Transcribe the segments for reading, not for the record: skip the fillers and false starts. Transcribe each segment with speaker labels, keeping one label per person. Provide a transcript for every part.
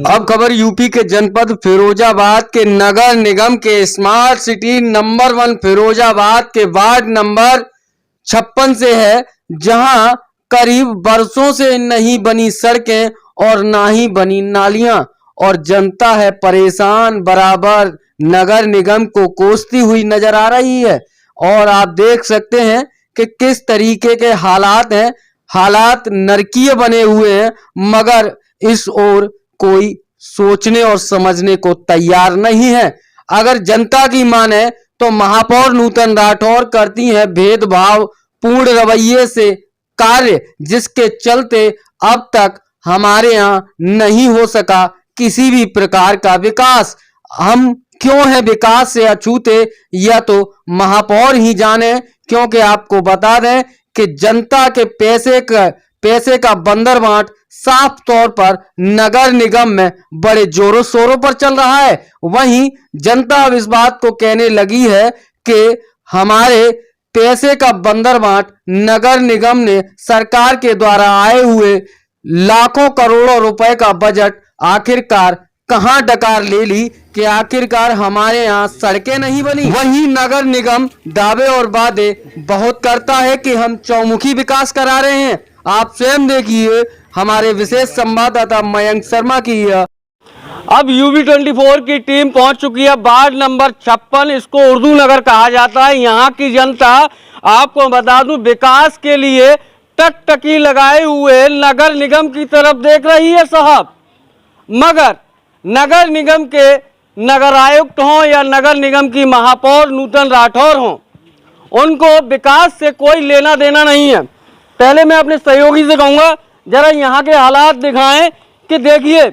Speaker 1: अब खबर यूपी के जनपद फिरोजाबाद के नगर निगम के स्मार्ट सिटी नंबर 1 फिरोजाबाद के वार्ड नंबर 56 से है, जहां करीब बरसों से नहीं बनी सड़कें और ना ही बनी नालियां और जनता है परेशान, बराबर नगर निगम को कोसती हुई नजर आ रही है। और आप देख सकते हैं कि किस तरीके के हालात हैं, हालात नरकीय बने हुए हैं, मगर इस ओर कोई सोचने और समझने को तैयार नहीं है। अगर जनता की माने तो महापौर नूतन राठौर करती हैं भेदभाव पूर्ण रवैये से कार्य, जिसके चलते अब तक हमारे यहाँ नहीं हो सका किसी भी प्रकार का विकास। हम क्यों है विकास से अछूते, यह तो महापौर ही जाने, क्योंकि आपको बता दें कि जनता के पैसे का बंदरबांट साफ तौर पर नगर निगम में बड़े जोरों शोरों पर चल रहा है। वहीं जनता अब इस बात को कहने लगी है कि हमारे पैसे का बंदरबांट नगर निगम ने सरकार के द्वारा आए हुए लाखों करोड़ों रुपए का बजट आखिरकार कहां डकार ले ली कि आखिरकार हमारे यहाँ सड़कें नहीं बनी। वहीं नगर निगम दावे और वादे बहुत करता है कि हम चौमुखी विकास करा रहे हैं। आप स्वयं देखिए हमारे विशेष संवाददाता मयंक शर्मा की।
Speaker 2: अब UB24 की टीम पहुंच चुकी है वार्ड नंबर 56, इसको उर्दू नगर कहा जाता है। यहाँ की जनता, आपको बता दूं, विकास के लिए टकटकी लगाए हुए नगर निगम की तरफ देख रही है साहब। मगर नगर निगम के नगर आयुक्त हों या नगर निगम की महापौर नूतन राठौर हों, उनको विकास से कोई लेना देना नहीं है। पहले मैं अपने सहयोगी से कहूँगा जरा यहाँ के हालात दिखाएं कि देखिए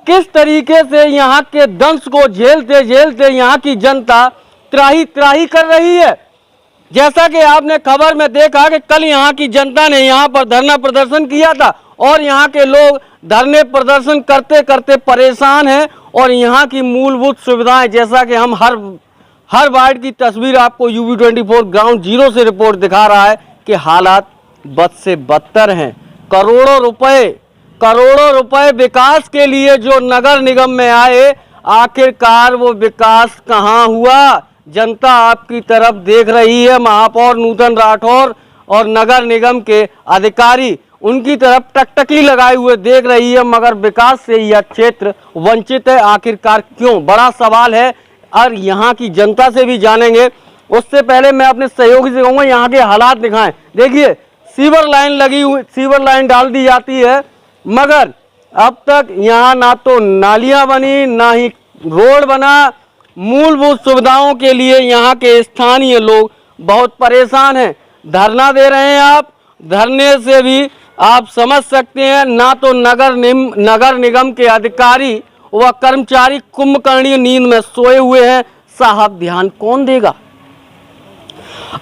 Speaker 2: किस तरीके से यहाँ के दंश को झेलते झेलते यहाँ की जनता त्राही त्राही कर रही है। जैसा कि आपने खबर में देखा कि कल यहाँ की जनता ने यहाँ पर धरना प्रदर्शन किया था और यहाँ के लोग धरने प्रदर्शन करते करते परेशान हैं। और यहाँ की मूलभूत सुविधाएं, जैसा कि हम हर वार्ड की तस्वीर आपको UB24 ग्राउंड जीरो से रिपोर्ट दिखा रहा है कि हालात बद से बदतर हैं। करोड़ों रुपए विकास के लिए जो नगर निगम में आए, आखिरकार वो विकास कहाँ हुआ? जनता आपकी तरफ देख रही है। महापौर नूतन राठौर और नगर निगम के अधिकारी उनकी तरफ टकटकी लगाए हुए देख रही है, मगर विकास से यह क्षेत्र वंचित है। आखिरकार क्यों? बड़ा सवाल है और यहाँ की जनता से भी जानेंगे। उससे पहले मैं अपने सहयोगी से कहूँगा यहाँ के हालात दिखाएं। देखिए सीवर लाइन लगी हुई, सीवर लाइन डाल दी जाती है, मगर अब तक यहाँ ना तो नालियाँ बनी ना ही रोड बना। मूलभूत सुविधाओं के लिए यहाँ के स्थानीय लोग बहुत परेशान हैं। धरना दे रहे हैं आप, धरने से भी आप समझ सकते हैं ना तो नगर निगम के अधिकारी व कर्मचारी कुंभकर्णीय नींद में सोए हुए हैं। साहब ध्यान कौन देगा?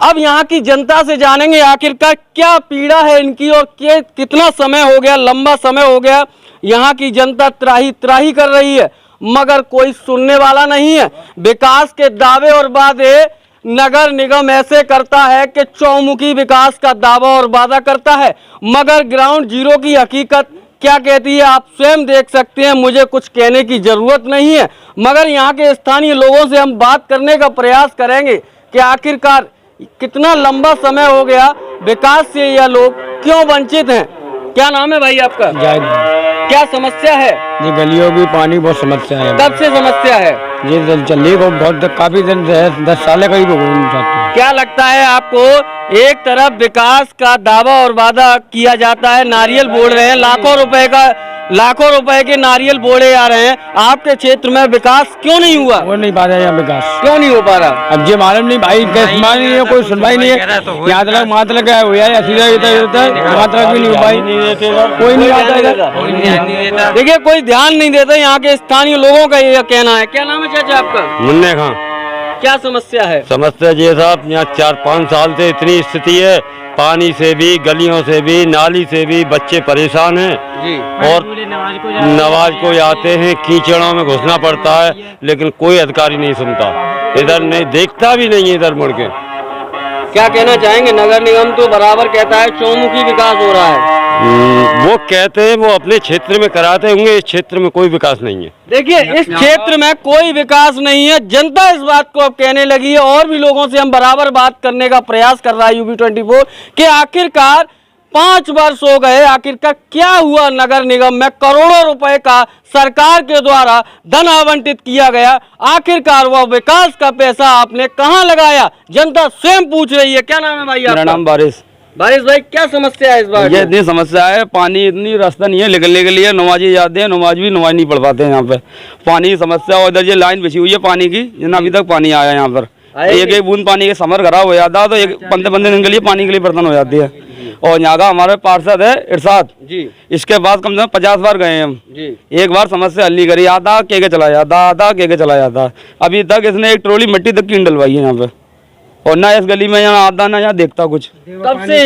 Speaker 2: अब यहाँ की जनता से जानेंगे आखिरकार क्या पीड़ा है इनकी और कितना समय हो गया, लंबा समय हो गया यहाँ की जनता त्राही त्राही कर रही है, मगर कोई सुनने वाला नहीं है। विकास के दावे और वादे नगर निगम ऐसे करता है कि चौमुखी विकास का दावा और वादा करता है, मगर ग्राउंड जीरो की हकीकत क्या कहती है आप स्वयं देख सकते हैं। मुझे कुछ कहने की जरूरत नहीं है, मगर यहाँ के स्थानीय लोगों से हम बात करने का प्रयास करेंगे कि आखिरकार कितना लंबा समय हो गया विकास से, यह लोग क्यों वंचित हैं। क्या नाम है भाई आपका?
Speaker 3: जायद।
Speaker 2: क्या समस्या है?
Speaker 3: जी गलियों की पानी बहुत समस्या है।
Speaker 2: कब से समस्या है?
Speaker 3: जी चलिए को बहुत काफी दिन से 10 साल करीब हो गए।
Speaker 2: क्या लगता है आपको? एक तरफ विकास का दावा और वादा किया जाता है, नारियल बोल रहे हैं, लाखों रुपए के नारियल बोले जा रहे हैं, आपके क्षेत्र में विकास क्यों नहीं हुआ?
Speaker 3: वो नहीं पा रहा है विकास, क्यों
Speaker 2: नहीं हो पा रहा?
Speaker 3: अब ये मालूम नहीं भाई, नहीं है, कोई सुनवाई नहीं है। यहाँ तक वहाँ तक हुआ है, वहाँ तक भी नहीं हो पाई, कोई नहीं आता।
Speaker 2: देखिए कोई ध्यान नहीं देता, यहाँ के स्थानीय लोगों का यह कहना है। क्या नाम है चाचा आपका?
Speaker 4: मुन्ने खां।
Speaker 2: क्या समस्या है?
Speaker 4: समस्या ये साहब यहाँ 4-5 साल से इतनी स्थिति है, पानी से भी, गलियों से भी, नाली से भी बच्चे परेशान हैं
Speaker 2: जी।
Speaker 4: और नवाज को आते हैं, कीचड़ों में घुसना पड़ता है, लेकिन कोई अधिकारी नहीं सुनता, इधर नहीं देखता भी नहीं, इधर मुड़ के।
Speaker 2: क्या कहना चाहेंगे? नगर निगम तो बराबर कहता है चौमुखी विकास हो रहा है।
Speaker 4: वो कहते हैं वो अपने क्षेत्र में कराते होंगे, इस क्षेत्र में कोई विकास नहीं है।
Speaker 2: देखिए इस क्षेत्र में कोई विकास नहीं है, जनता इस बात को अब कहने लगी है। और भी लोगों से हम बराबर बात करने का प्रयास कर रहा है UB24 कि आखिरकार 5 वर्ष हो गए, आखिरकार क्या हुआ नगर निगम में? करोड़ों रुपए का सरकार के द्वारा धन आवंटित किया गया, आखिरकार वह विकास का पैसा आपने कहां लगाया? जनता स्वयं पूछ रही है। क्या नाम है भाई आपका?
Speaker 3: मेरा नाम बारिश
Speaker 2: भाई क्या समस्या है इस बार?
Speaker 3: ये इतनी समस्या है, पानी इतनी रास्ता नहीं है निकलने के लिए। नमाजी जाते हैं, नमाज नहीं पढ़ पाते हैं यहाँ पे, पानी की समस्या। और इधर ये लाइन बिछी हुई है पानी की, जितना अभी तक पानी आया यहाँ पर, एक बूंद पानी के समर खराब हो जाता है तो एक 15 दिन के लिए पानी के लिए बर्तन हो जाती है। और यहाँ का हमारे पार्षद है इरशाद जी, इसके बाद कम से कम 50 बार गए हम जी, एक बार समस्या हल नहीं करी। आता के चला जाता, अभी तक इसने एक ट्रॉली मिट्टी तक की डलवाई है यहाँ पे। और ना इस गली में यहाँ आता ना यहाँ देखता कुछ।
Speaker 2: कब से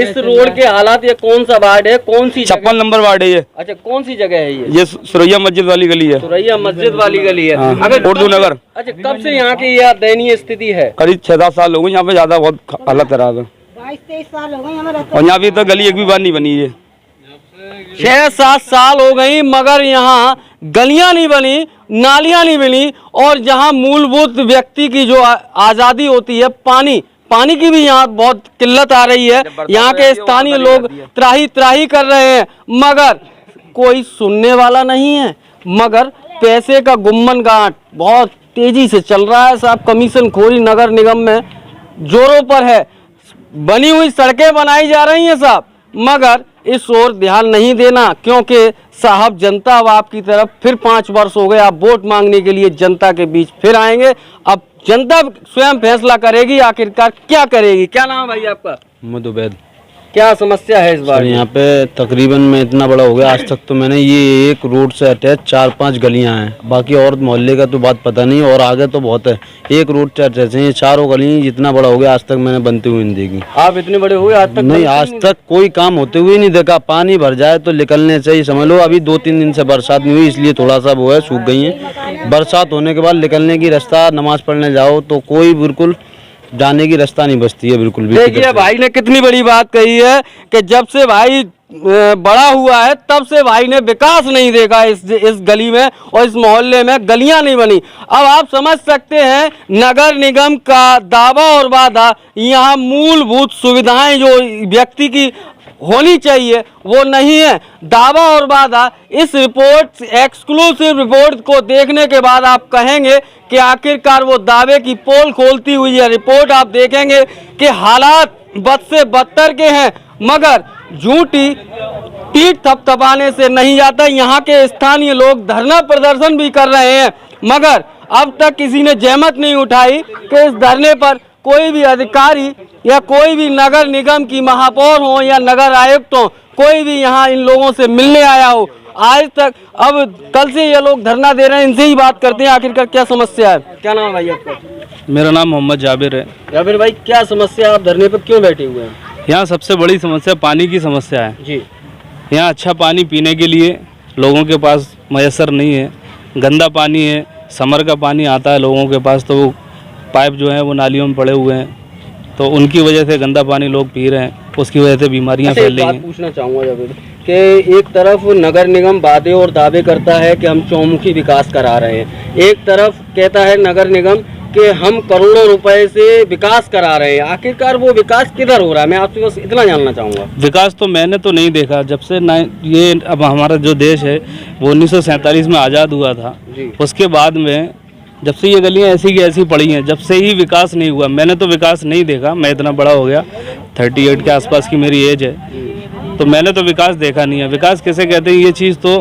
Speaker 2: इस रोड के हालात? ये कौन सा वार्ड है, कौन सी?
Speaker 3: 56 नंबर वार्ड है ये।
Speaker 2: अच्छा, कौन सी जगह है ये?
Speaker 3: सुरैया मस्जिद वाली गली है।
Speaker 2: सुरैया मस्जिद वाली गली है।
Speaker 3: अगर उर्दू नगर।
Speaker 2: अच्छा, कब से यहाँ की यह दयनीय स्थिति है?
Speaker 3: करीब 6-7 साल हो गए यहाँ पे, ज्यादा बहुत हालत खराब है।
Speaker 5: 22-23 साल हो गए
Speaker 3: और यहाँ भी तो गली एक भी बार नहीं बनी है।
Speaker 2: 6-7 साल हो गई मगर यहाँ गलियां नहीं बनी, नालियां नहीं बनी। और जहाँ मूलभूत व्यक्ति की जो आज़ादी होती है, पानी की भी यहाँ बहुत किल्लत आ रही है। यहाँ के स्थानीय लोग त्राही कर रहे हैं मगर कोई सुनने वाला नहीं है। मगर पैसे का गुम्मन गांठ बहुत तेजी से चल रहा है साहब। कमीशन खोरी नगर निगम में जोरों पर है, बनी हुई सड़कें बनाई जा रही हैं साहब, मगर इस ओर ध्यान नहीं देना। क्योंकि साहब जनता अब आपकी तरफ, फिर 5 वर्ष हो गए, आप वोट मांगने के लिए जनता के बीच फिर आएंगे। अब जनता स्वयं फैसला करेगी आखिरकार क्या करेगी। क्या नाम है भाई आपका?
Speaker 3: मुदुबैद।
Speaker 2: क्या समस्या है इस बार?
Speaker 6: यहाँ पे तकरीबन मैं इतना बड़ा हो गया, आज तक तो मैंने ये एक रोड से अटैच 4-5 गलियां हैं, बाकी और मोहल्ले का तो बात पता नहीं। और आगे तो बहुत है, एक रोड से अटैच है, ये चारों गलियां। जितना बड़ा हो गया आज तक मैंने बनते हुए नहीं देखी।
Speaker 2: आप इतने बड़े हुए आज तक?
Speaker 6: नहीं, आज तक कोई काम होते हुए नहीं देखा। पानी भर जाए तो निकलने चाहिए, समझ लो। अभी 2-3 दिन से बरसात नहीं हुई, इसलिए थोड़ा सा वो है, सूख गई है। बरसात होने के बाद निकलने की रास्ता, नमाज पढ़ने जाओ तो कोई बिल्कुल जाने की रास्ता नहीं बचती है बिल्कुल भी।
Speaker 2: देखिए भाई ने कितनी बड़ी बात कही है कि जब से भाई बड़ा हुआ है तब से भाई ने विकास नहीं देखा इस गली में और इस मोहल्ले में गलियां नहीं बनी। अब आप समझ सकते हैं नगर निगम का दावा और वादा, यहाँ मूलभूत सुविधाएं जो व्यक्ति की होनी चाहिए वो नहीं है। दावा और वादा, इस रिपोर्ट, एक्सक्लूसिव रिपोर्ट को देखने के बाद आप कहेंगे कि आखिरकार वो दावे की पोल खोलती हुई है रिपोर्ट आप देखेंगे कि हालात बद से बदतर के हैं। मगर झूठी पीठ थपथपाने से नहीं जाता। यहाँ के स्थानीय लोग धरना प्रदर्शन भी कर रहे हैं मगर अब तक किसी ने जहमत नहीं उठाई कि इस धरने पर कोई भी अधिकारी या कोई भी नगर निगम की महापौर हो या नगर आयुक्त हो, कोई भी यहाँ इन लोगों से मिलने आया हो आज तक। अब कल से ये लोग धरना दे रहे हैं, इनसे ही बात करते हैं आखिरकार क्या समस्या है। क्या नाम है भाई आपका?
Speaker 3: मेरा नाम मोहम्मद जाबिर है।
Speaker 2: जाबिर भाई क्या समस्या, आप धरने पर क्यों बैठे हुए हैं?
Speaker 3: यहाँ सबसे बड़ी समस्या पानी की समस्या है
Speaker 2: जी।
Speaker 3: यहाँ अच्छा पानी पीने के लिए लोगों के पास मैसर नहीं है। गंदा पानी है, समर का पानी आता है लोगों के पास तो वो पाइप जो है वो नालियों में पड़े हुए हैं, तो उनकी वजह से गंदा पानी लोग पी रहे हैं, उसकी वजह से बीमारियां फैल रही हैं।
Speaker 2: पूछना चाहूँगा जाबिर कि एक तरफ नगर निगम वादे और दावे करता है कि हम चौमुखी विकास करा रहे हैं, एक तरफ कहता है नगर निगम कि हम करोड़ों रुपए से विकास करा रहे हैं। आखिरकार वो विकास किधर हो रहा है? मैं आपसे बस इतना जानना चाहूँगा।
Speaker 3: विकास तो मैंने तो नहीं देखा जब से ये अब हमारा जो देश है वो 1947 में आज़ाद हुआ था, उसके बाद में जब से ये गलियां ऐसी की ऐसी पड़ी हैं, जब से ही विकास नहीं हुआ। मैंने तो विकास नहीं देखा, मैं इतना बड़ा हो गया, 38 के आसपास की मेरी एज है, तो मैंने तो विकास देखा नहीं है। विकास कैसे कहते हैं ये चीज़ तो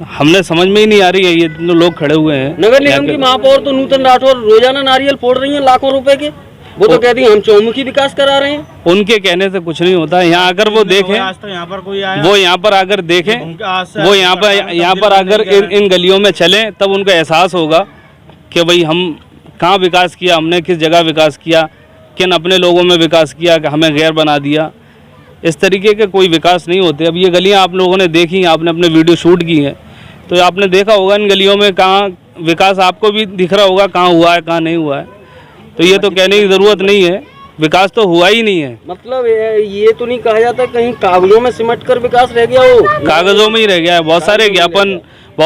Speaker 3: हमने समझ में ही नहीं आ रही है। ये लोग खड़े हुए हैं।
Speaker 2: नगर निगम की महापौर तो नूतन राठौर रोजाना नारियल फोड़ रही हैं लाखों रुपए के, वो तो कहती हैं हम चौमुखी विकास करा रहे हैं।
Speaker 3: उनके कहने से कुछ नहीं होता। यहाँ अगर वो देखें, वो यहाँ पर आकर देखें, वो यहाँ पर अगर इन गलियों में चलें तब उनको एहसास होगा कि भाई हम कहाँ विकास किया, हमने किस जगह विकास किया, किन अपने लोगों में विकास किया कि हमें गैर बना दिया। इस तरीके के कोई विकास नहीं होते। अब ये गलियां आप लोगों ने देखी, आपने अपने वीडियो शूट की है तो आपने देखा होगा इन गलियों में कहाँ विकास आपको भी दिख रहा होगा, कहाँ हुआ है कहाँ नहीं हुआ है। तो ये तो कहने की ज़रूरत नहीं है।
Speaker 7: विकास तो हुआ ही नहीं है।
Speaker 2: मतलब ये तो नहीं कहा जाता कहीं कागजों में सिमट कर विकास रह गया हो?
Speaker 7: कागजों में ही रह गया है। बहुत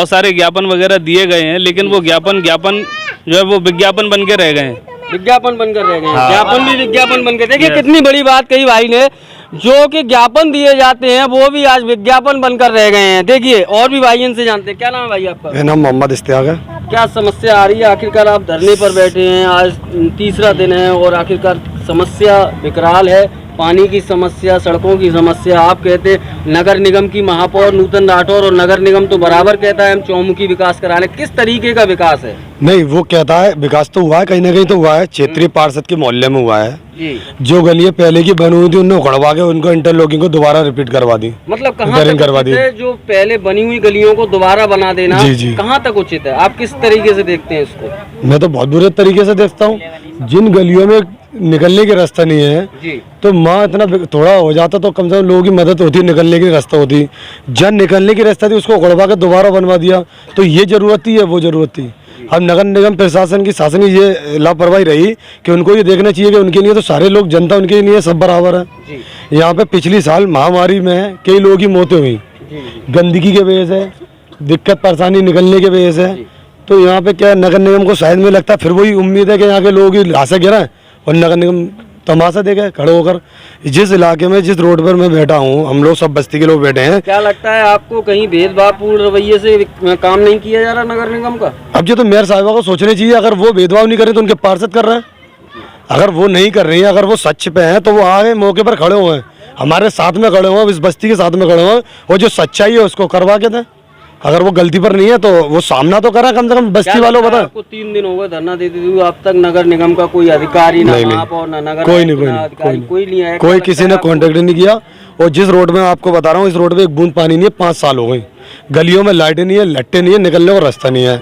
Speaker 7: सारे ज्ञापन वगैरह दिए गए हैं, लेकिन वो ज्ञापन जो है वो विज्ञापन बन के रह गए हैं।
Speaker 2: विज्ञापन बनकर रह गए हैं।
Speaker 7: हाँ।
Speaker 2: ज्ञापन भी विज्ञापन बनकर। देखिए कितनी बड़ी बात कही भाई ने, जो कि ज्ञापन दिए जाते हैं वो भी आज विज्ञापन बनकर रह गए हैं। देखिए और भी भाई इनसे जानते हैं। क्या नाम है भाई आपका?
Speaker 8: मेरा नाम मोहम्मद इश्तियाक है।
Speaker 2: क्या समस्या आ रही है? आखिरकार आप धरने पर बैठे हैं, आज तीसरा दिन है और आखिरकार समस्या विकराल है। पानी की समस्या, सड़कों की समस्या। आप कहते हैं नगर निगम की महापौर नूतन राठौर, और नगर निगम तो बराबर कहता है हम चौमुखी विकास करा रहे हैं। किस तरीके का विकास है?
Speaker 8: नहीं, वो कहता है विकास तो हुआ है, कहीं ना कहीं तो हुआ है। क्षेत्रीय पार्षद के मोहल्ले में हुआ है
Speaker 2: जी।
Speaker 8: जो गलियां पहले की बनी हुई थी उन्हें उखड़वा के उनको इंटरलॉकिंग को दोबारा रिपीट करवा दी।
Speaker 2: मतलब कहाँ
Speaker 8: रिपेयरिंग
Speaker 2: तक
Speaker 8: करवा
Speaker 2: उचित
Speaker 8: दी।
Speaker 2: है जो पहले बनी हुई गलियों को दोबारा बना देना?
Speaker 8: जी, जी।
Speaker 2: कहाँ तक उचित है? आप किस तरीके से देखते हैं इसको?
Speaker 8: मैं तो बहुत बुरे तरीके से देखता हूँ। जिन गलियों में निकलने की रास्ता नहीं है
Speaker 2: जी।
Speaker 8: तो माँ इतना थोड़ा हो जाता तो कम से कम लोगों की मदद होती, निकलने की रास्ता होती। जन निकलने की रास्ता थी उसको उखड़वा के दोबारा बनवा दिया, तो ये जरूरत थी, वो जरूरत थी। अब नगर निगम प्रशासन की शासन की ये लापरवाही रही कि उनको ये देखना चाहिए कि उनके लिए तो सारे लोग, जनता उनके लिए सब बराबर है। यहाँ पे पिछली साल महामारी में कई लोगों की मौतें हुई, गंदगी के वजह से, दिक्कत परेशानी निकलने के वजह से। तो यहाँ पे क्या नगर निगम को शायद में लगता है फिर वही उम्मीद है कि यहाँ के लोगों की लाशें गिरा और नगर निगम तमाशा देखे खड़े होकर। जिस इलाके में, जिस रोड पर मैं बैठा हूँ, हम लोग सब बस्ती के लोग बैठे हैं।
Speaker 2: क्या लगता है आपको कहीं भेदभावपूर्ण रवैये से काम नहीं किया जा रहा नगर निगम का?
Speaker 8: अब ये तो मेयर साहिबा को सोचना चाहिए। अगर वो भेदभाव नहीं करे तो उनके पार्षद कर रहे हैं। अगर वो नहीं कर रही है, अगर वो सच पे हैं तो वो आगे मौके पर खड़े हुए हैं, हमारे साथ में खड़े हुए हैं, इस बस्ती के साथ में खड़े हुए हैं, और जो सच्चाई है उसको करवा के दें। अगर वो गलती पर नहीं है तो वो सामना तो करा, कम से कम बस्ती वालों बता।
Speaker 2: आपको 3 दिन हो गए धरना देते हुए, अब तक नगर निगम का कोई अधिकारी ना महापौर ना नगर
Speaker 8: कोई नहीं
Speaker 2: आया,
Speaker 8: कोई किसी ने कांटेक्ट नहीं किया। और जिस रोड में आपको बता रहा हूँ, इस रोड पे एक बूंद पानी नहीं है, 5 साल हो गई। गलियों में लाइटें नहीं है, लट्टे नहीं है, निकलने का रास्ता नहीं है।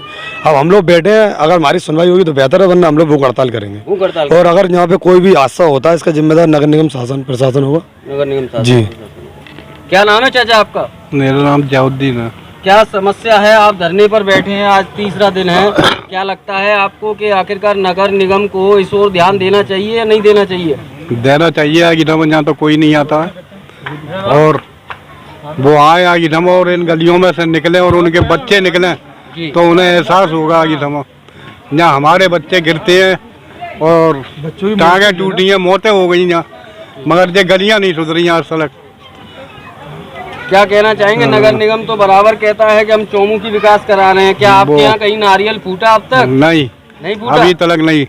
Speaker 8: अब हम लोग बैठे हैं, अगर हमारी सुनवाई होगी तो बेहतर है, वरना हम लोग भूख हड़ताल करेंगे। और अगर यहाँ पे कोई भी हादसा होता है इसका जिम्मेदार नगर निगम शासन प्रशासन होगा।
Speaker 2: नगर निगम
Speaker 8: जी।
Speaker 2: क्या नाम है चाचा आपका?
Speaker 9: मेरा नाम जयाउद्दीन है।
Speaker 2: क्या समस्या है? आप धरने पर बैठे हैं, आज तीसरा दिन है। क्या लगता है आपको कि आखिरकार नगर निगम को इस ओर ध्यान देना चाहिए या नहीं देना चाहिए?
Speaker 9: देना चाहिए। आगिनम यहाँ तो कोई नहीं आता है, और वो आए आगिनम और इन गलियों में से निकले और उनके बच्चे निकले तो उन्हें एहसास होगा आगिनम। यहाँ हमारे बच्चे गिरते हैं और टांगें टूटी हैं, मौतें हो गई यहाँ, मगर ये गलियाँ नहीं सुधरी यहाँ सड़क।
Speaker 2: क्या कहना चाहेंगे? नगर निगम तो बराबर कहता है कि हम चौमुखी विकास करा रहे हैं। क्या आपके यहाँ कहीं नारियल फूटा अब तक?
Speaker 9: नहीं
Speaker 2: फूटा
Speaker 9: अभी तक नहीं।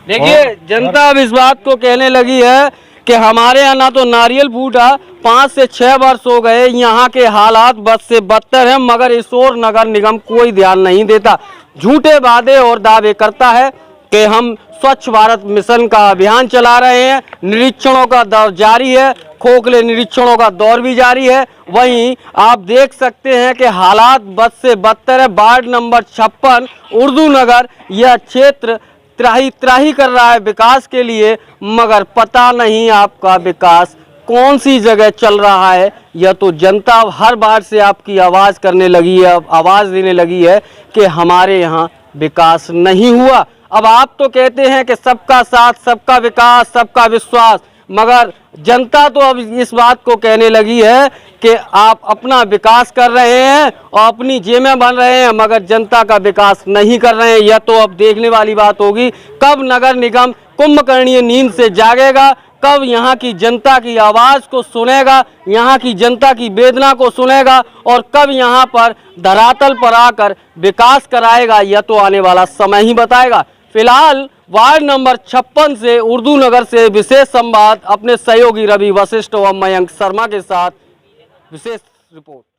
Speaker 2: देखिए जनता अब इस बात को कहने लगी है कि हमारे यहाँ ना तो नारियल फूटा, 5 से 6 वर्ष हो गए, यहाँ के हालात बद से बदतर हैं, मगर इस ओर नगर निगम कोई ध्यान नहीं देता। झूठे वादे और दावे करता है कि हम स्वच्छ भारत मिशन का अभियान चला रहे हैं, निरीक्षणों का दौर जारी है, खोखले निरीक्षणों का दौर भी जारी है। वहीं आप देख सकते हैं कि हालात बद से बदतर है। वार्ड नंबर 56 उर्दू नगर, यह क्षेत्र त्राही त्राही कर रहा है विकास के लिए, मगर पता नहीं आपका विकास कौन सी जगह चल रहा है। यह तो जनता हर बार से आपकी आवाज़ करने लगी है, आवाज़ देने लगी है कि हमारे यहाँ विकास नहीं हुआ। अब आप तो कहते हैं कि सबका साथ, सबका विकास, सबका विश्वास, मगर जनता तो अब इस बात को कहने लगी है कि आप अपना विकास कर रहे हैं और अपनी जेबें बन रहे हैं, मगर जनता का विकास नहीं कर रहे हैं। यह तो अब देखने वाली बात होगी कब नगर निगम कुंभकर्णीय नींद से जागेगा, कब यहाँ की जनता की आवाज़ को सुनेगा, यहाँ की जनता की वेदना को सुनेगा, और कब यहाँ पर धरातल पर आकर विकास कराएगा। यह तो आने वाला समय ही बताएगा। फिलहाल वार्ड नंबर 56 से उर्दू नगर से विशेष संवाद अपने सहयोगी रवि वशिष्ठ व मयंक शर्मा के साथ, विशेष रिपोर्ट।